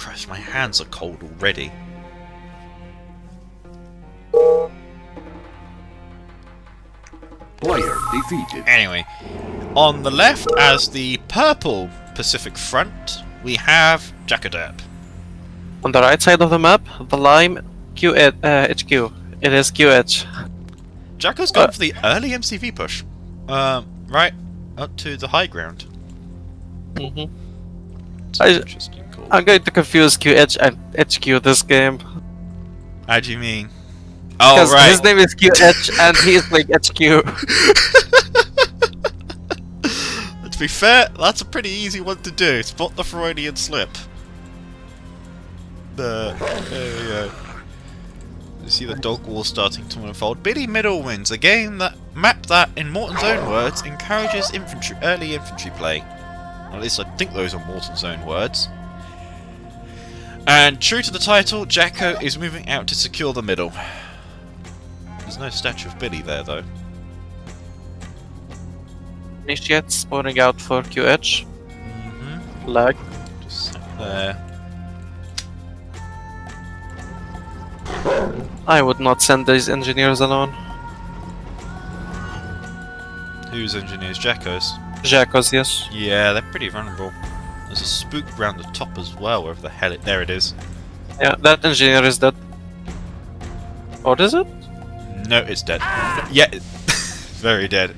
Christ, my hands are cold already. Player defeated. Anyway, on the left, as the purple Pacific Front, we have JackoDerp. On the right side of the map, the lime Q HQ. It is QH. Jacko's going for the early MCV push. Right up to the high ground. It's an interesting call. I'm going to confuse QH and HQ this game. How do you mean? Oh, Because right. his name is QH and he is playing HQ. To be fair, that's a pretty easy one to do. Spot the Freudian slip. There we go. You see the dog wall starting to unfold. Middlewins, a game that mapped that, in Morton's own words, encourages early infantry play. At least I think those are Morton's own words. And true to the title, Jacko is moving out to secure the middle. There's no statue of Billy there, though. Initiates spawning out for QH. Lag. Just sat there. I would not send these engineers alone. Whose engineers? Jacko's? Jacko's, yes. Yeah, they're pretty vulnerable. There's a spook around the top as well, wherever the hell there it is. Yeah, that engineer is dead. Or is it? No, it's dead. Yeah, very dead.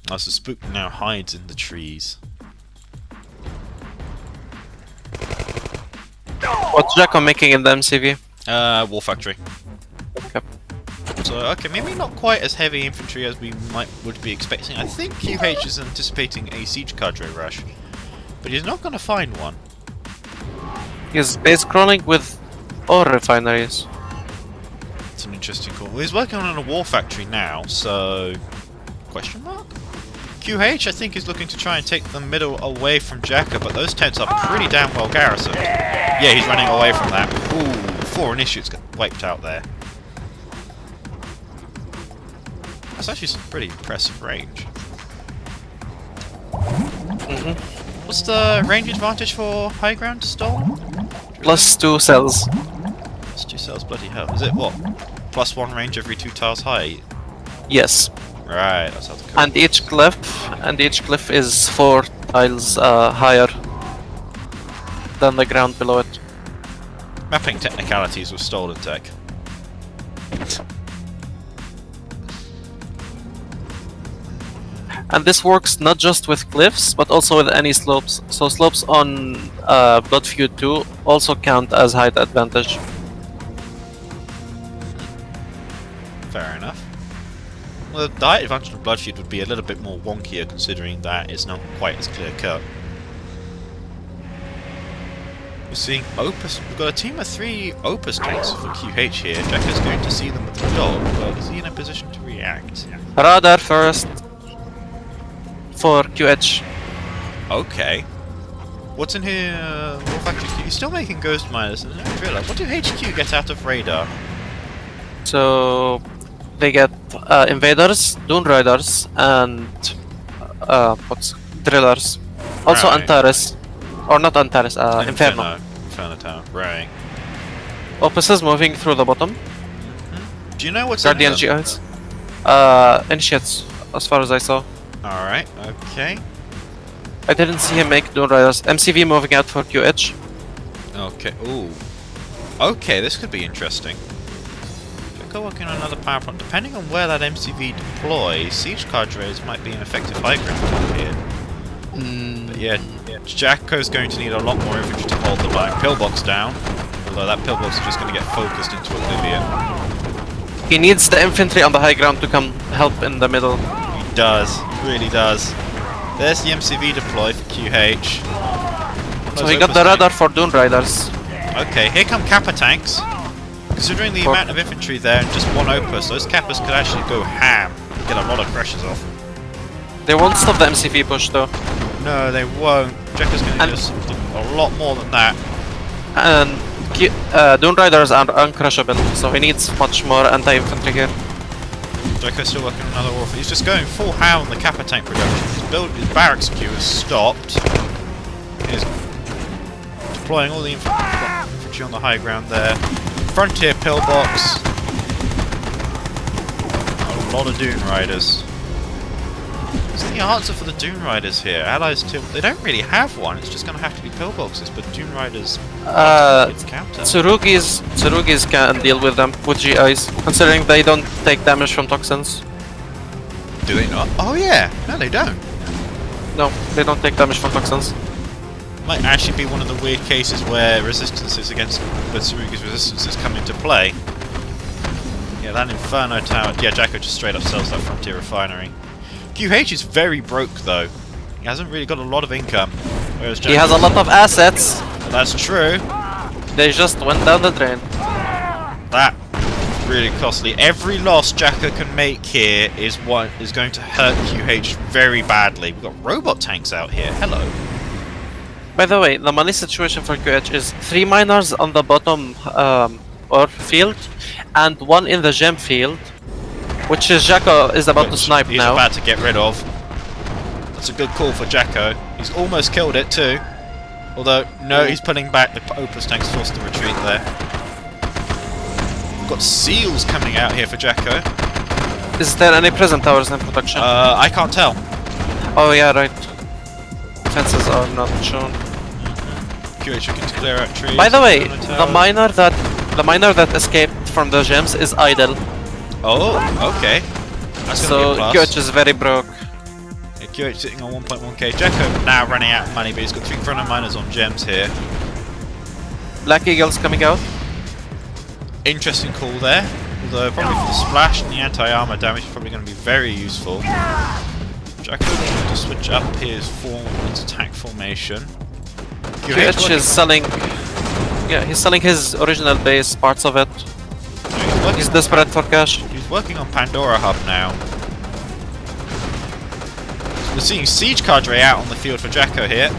Oh, so spook now hides in the trees. What's Jacko making in the MCV? War factory. Okay. So, okay, maybe not quite as heavy infantry as we would be expecting. I think QH is anticipating a siege cadre rush, but he's not going to find one. He's base crawling with ore refineries. It's an interesting call. Well, he's working on a war factory now, so... Question mark? QH, I think, is looking to try and take the middle away from Jacko, but those tents are pretty damn well garrisoned. Yeah, he's running away from that. Ooh, 4 initiates got wiped out there. That's actually some pretty impressive range. What's the range advantage for high ground to Stolen? +2 cells. Plus 2 cells, bloody hell. Is it what? +1 range every 2 tiles high? Yes. Right, that's how the code. And each cliff is 4 tiles higher than the ground below it. Mapping technicalities with StolenTech. And this works not just with cliffs, but also with any slopes. So slopes on Blood Feud 2 also count as height advantage. Fair enough. Well, the height advantage of Blood Feud would be a little bit more wonkier, considering that it's not quite as clear cut. We're seeing Opus. We've got a team of 3 Opus tanks for QH here. Jacko's going to see them with the dog, but is he in a position to react? Radar first for QH. Okay. What's in here? War Factory Q? He's still making ghost miners. I don't realise. What do HQ get out of radar? So they get invaders, Dune Riders, and drillers. Also Right. Antares. Or not Antares, Inferno. Inferno Tower, right. Opus is moving through the bottom. Do you know what's Guardian in them? GIs. Initiates, as far as I saw. Alright, okay. I didn't see him make Dune Riders. MCV moving out for QH. Okay, ooh. Okay, this could be interesting. Jacko working on another power plant. Depending on where that MCV deploys, siege cadres might be an effective high ground here. But yeah, Jacko's going to need a lot more infantry to hold the black pillbox down. Although that pillbox is just going to get focused into oblivion. He needs the infantry on the high ground to come help in the middle. He does, he really does. There's the MCV deploy for QH. So he got the radar for Dune Riders. Okay, here come Kappa tanks. Considering the amount of infantry there and just 1 Opus, those Kappas could actually go ham. Get a lot of crashes off. They won't stop the MCV push though. No, they won't. Jacko's going to do something a lot more than that. And Dune Riders are uncrushable, so he needs much more anti-infantry here. Jacko's still working on another warfare. He's just going full ham on the Kappa tank production. His barracks queue has stopped. His deploying all the infantry on the high ground there. Frontier pillbox. A lot of Dune Riders. What's the answer for the Dune Riders here? Allies too. They don't really have one. It's just going to have to be pillboxes. But Dune Riders. It's counter. Tsurugis can deal with them with GIs, considering they don't take damage from toxins. Do they not? Oh yeah. No, they don't. No, they don't take damage from toxins. Might actually be one of the weird cases where resistances against the Tsurugi's resistances come into play. Yeah, that Inferno Tower. Yeah, Jacko just straight up sells that Frontier Refinery. QH is very broke though. He hasn't really got a lot of income. Whereas Jacko, he has a lot of assets. That's true. They just went down the drain. That is really costly. Every loss Jacko can make here is what is going to hurt QH very badly. We've got robot tanks out here. Hello. By the way, the money situation for QH is 3 miners on the bottom ore field and 1 in the gem field, which is Jacko is about to snipe he's now. He's about to get rid of. That's a good call for Jacko. He's almost killed it too. Although, no, he's pulling back. The Opus tank's forced to retreat there. We've got seals coming out here for Jacko. Is there any prison towers in production? I can't tell. Oh yeah, right. Fences are not shown. QH looking to clear out trees. By the way, the miner that escaped from the gems is idle. Oh, okay. That's so gonna be a plus. QH is very broke. Yeah, QH sitting on 1.1k. Jacko now running out of money, but he's got 3 front miners on gems here. Black Eagles coming out. Interesting call there. Although probably for the splash and the anti-armor damage is probably going to be very useful. Jacko trying to switch up his attack formation. QH is selling. Yeah, he's selling his original base, parts of it. He's desperate for cash. He's working on Pandora Hub now. So we're seeing Siege Cadre out on the field for Jacko here.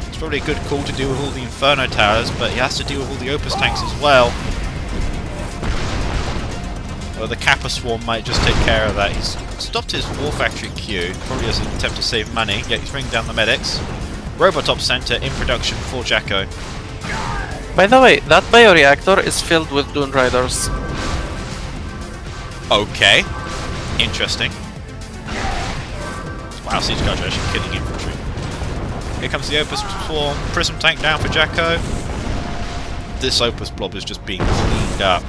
It's probably a good call to deal with all the Inferno Towers, but he has to deal with all the Opus tanks as well. Well, the Kappa Swarm might just take care of that. He's stopped his War Factory queue, probably as an attempt to save money, yet he's bringing down the medics. Robotop Center in production for Jacko. By the way, that bioreactor is filled with Dune Riders. Okay. Interesting. Wow, Siege Guards are actually killing infantry. Here comes the Opus Swarm. Prism tank down for Jacko. This Opus blob is just being cleaned up.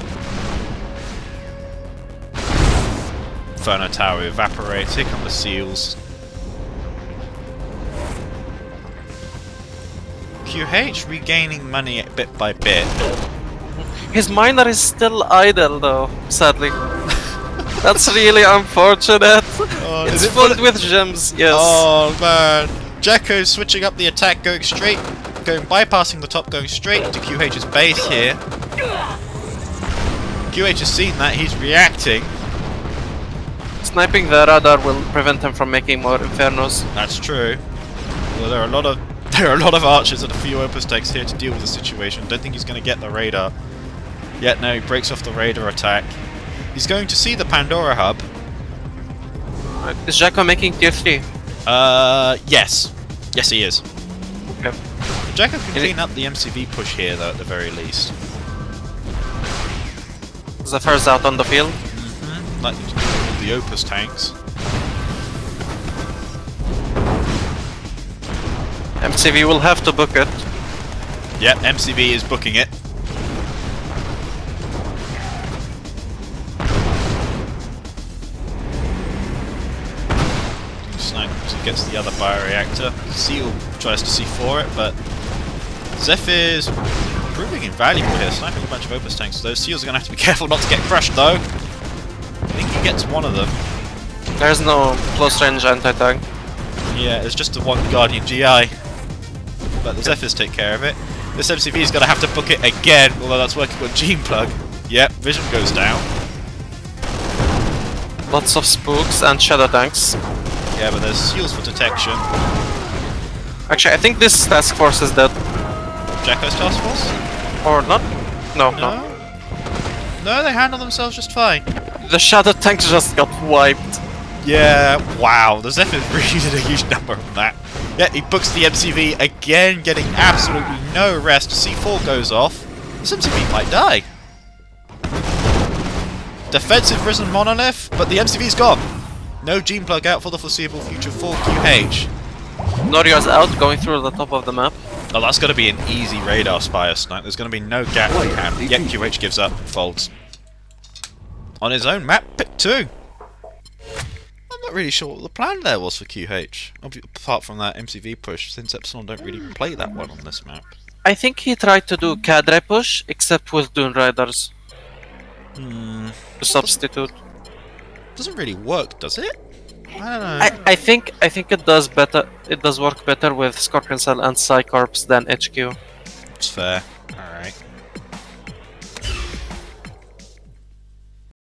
Inferno Tower evaporates. Here come the seals. QH regaining money bit by bit. His miner is still idle though, sadly. That's really unfortunate. Oh, it's filled with gems, yes. Oh man. Jacko's switching up the attack, going bypassing the top, going straight into QH's base here. QH has seen that, he's reacting. Sniping the radar will prevent him from making more infernos. That's true. Well, there are a lot of archers and a few Opus tanks here to deal with the situation. Don't think he's going to get the radar. Yet no, he breaks off the radar attack. He's going to see the Pandora Hub. Right. Is Jacko making tier 3? Yes. Yes, he is. Okay. Jacko can clean up the MCV push here, though, at the very least. Zephyr's out on the field. Like the Opus tanks. MCV will have to book it. Yep, MCV is booking it. Sniper gets the other bioreactor. Seal tries to C4 it, but Zephyr's proving invaluable here, sniping a bunch of Opus tanks. Those seals are going to have to be careful not to get crushed, though. I think he gets one of them. There's no close range anti-tank. Yeah, it's just the one Guardian GI. But the Zephyrs take care of it. This MCV's going to have to book it again, although that's working with Gene Plug. Yep, vision goes down. Lots of spooks and shadow tanks. Yeah, but there's seals for detection. Actually, I think this task force is dead. Jacko's task force? Or not? No. No, they handle themselves just fine. The shadow tank just got wiped. Yeah, wow, the Zephyrs really did a huge number on that. Yeah, he books the MCV again, getting absolutely no rest. C4 goes off. This MCV might die. Defensive risen monolith, but the MCV's gone. No gene plug out for the foreseeable future for QH. Norio's out, going through the top of the map. Oh, that's going to be an easy radar spire snipe. There's going to be no gap in the camp. Yet QH gives up and folds. On his own map, pick 2. I'm not really sure what the plan there was for QH. Apart from that MCV push, since Epsilon don't really play that well on this map. I think he tried to do cadre push, except with Dune Riders. To substitute. Doesn't really work, does it? I don't know. I think it does better. It does work better with Scorpion Cell and Psycorps than HQ. It's fair.